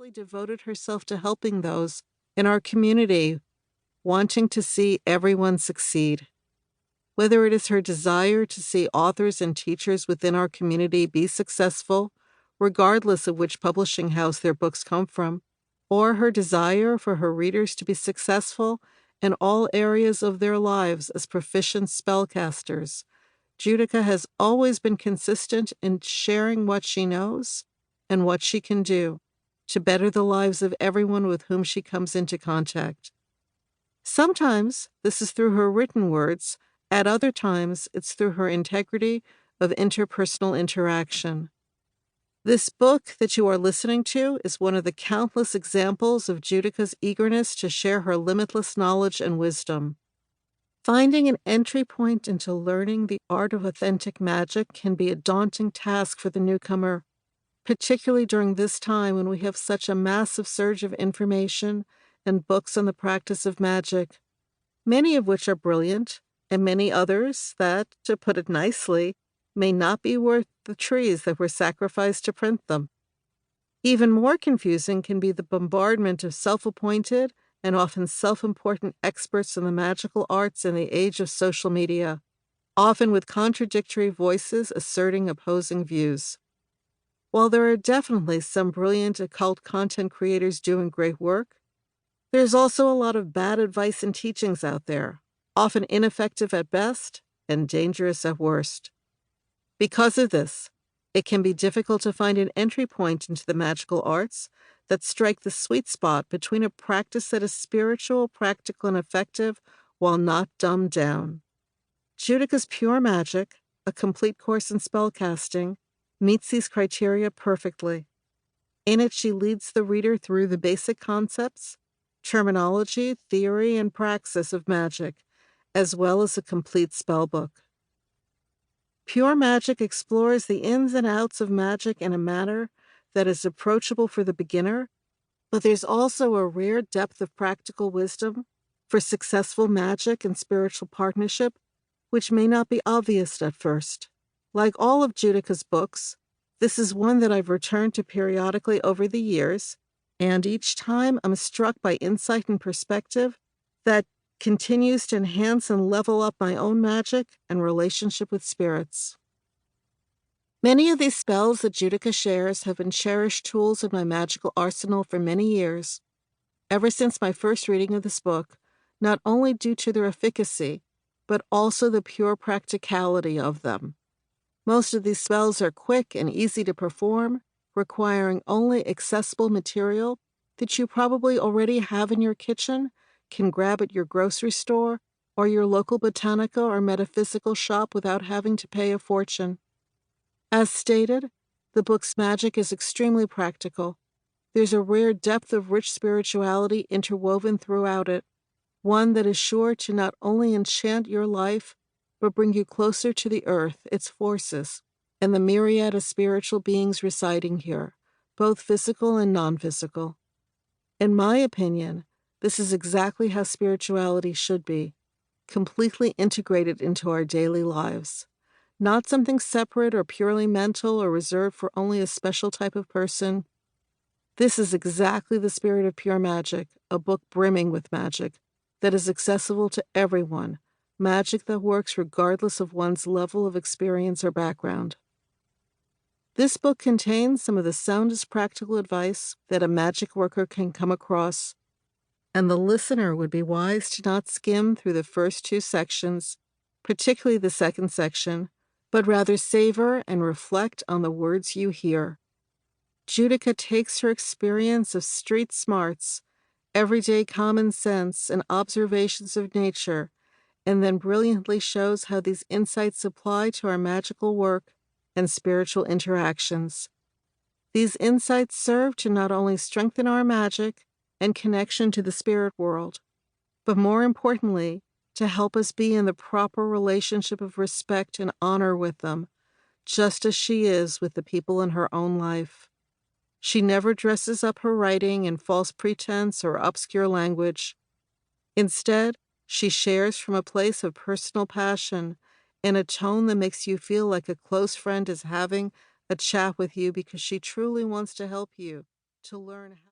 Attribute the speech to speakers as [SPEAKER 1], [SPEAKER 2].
[SPEAKER 1] consciously devoted herself to helping those in our community wanting to see everyone succeed. Whether it is her desire to see authors and teachers within our community be successful, regardless of which publishing house their books come from, or her desire for her readers to be successful in all areas of their lives as proficient spellcasters, Judika has always been consistent in sharing what she knows and what she can do to better the lives of everyone with whom she comes into contact. Sometimes this is through her written words, at other times it's through her integrity of interpersonal interaction. This book that you are listening to is one of the countless examples of Judika's eagerness to share her limitless knowledge and wisdom. Finding an entry point into learning the art of authentic magic can be a daunting task for the newcomer, particularly during this time when we have such a massive surge of information and books on the practice of magic, many of which are brilliant, and many others that, to put it nicely, may not be worth the trees that were sacrificed to print them. Even more confusing can be the bombardment of self-appointed and often self-important experts in the magical arts in the age of social media, often with contradictory voices asserting opposing views. While there are definitely some brilliant occult content creators doing great work, there's also a lot of bad advice and teachings out there, often ineffective at best and dangerous at worst. Because of this, it can be difficult to find an entry point into the magical arts that strike the sweet spot between a practice that is spiritual, practical, and effective while not dumbed down. Judika's Pure Magic, a complete course in spellcasting, meets these criteria perfectly. In it, she leads the reader through the basic concepts, terminology, theory, and praxis of magic, as well as a complete spellbook. Pure Magic explores the ins and outs of magic in a manner that is approachable for the beginner, but there's also a rare depth of practical wisdom for successful magic and spiritual partnership, which may not be obvious at first. Like all of Judika's books, this is one that I've returned to periodically over the years, and each time I'm struck by insight and perspective that continues to enhance and level up my own magic and relationship with spirits. Many of these spells that Judika shares have been cherished tools in my magical arsenal for many years, ever since my first reading of this book, not only due to their efficacy, but also the pure practicality of them. Most of these spells are quick and easy to perform, requiring only accessible material that you probably already have in your kitchen, can grab at your grocery store, or your local botanica or metaphysical shop without having to pay a fortune. As stated, the book's magic is extremely practical. There's a rare depth of rich spirituality interwoven throughout it, one that is sure to not only enchant your life, but bring you closer to the earth, its forces, and the myriad of spiritual beings residing here, both physical and non-physical. In my opinion, this is exactly how spirituality should be, completely integrated into our daily lives. Not something separate or purely mental or reserved for only a special type of person. This is exactly the spirit of Pure Magic, a book brimming with magic that is accessible to everyone, magic that works regardless of one's level of experience or background. This book contains some of the soundest practical advice that a magic worker can come across, and the listener would be wise to not skim through the first two sections, particularly the second section, but rather savor and reflect on the words you hear. Judika takes her experience of street smarts, everyday common sense, and observations of nature, and then brilliantly shows how these insights apply to our magical work and spiritual interactions. These insights serve to not only strengthen our magic and connection to the spirit world, but more importantly, to help us be in the proper relationship of respect and honor with them, just as she is with the people in her own life. She never dresses up her writing in false pretense or obscure language. Instead, she shares from a place of personal passion in a tone that makes you feel like a close friend is having a chat with you because she truly wants to help you to learn how.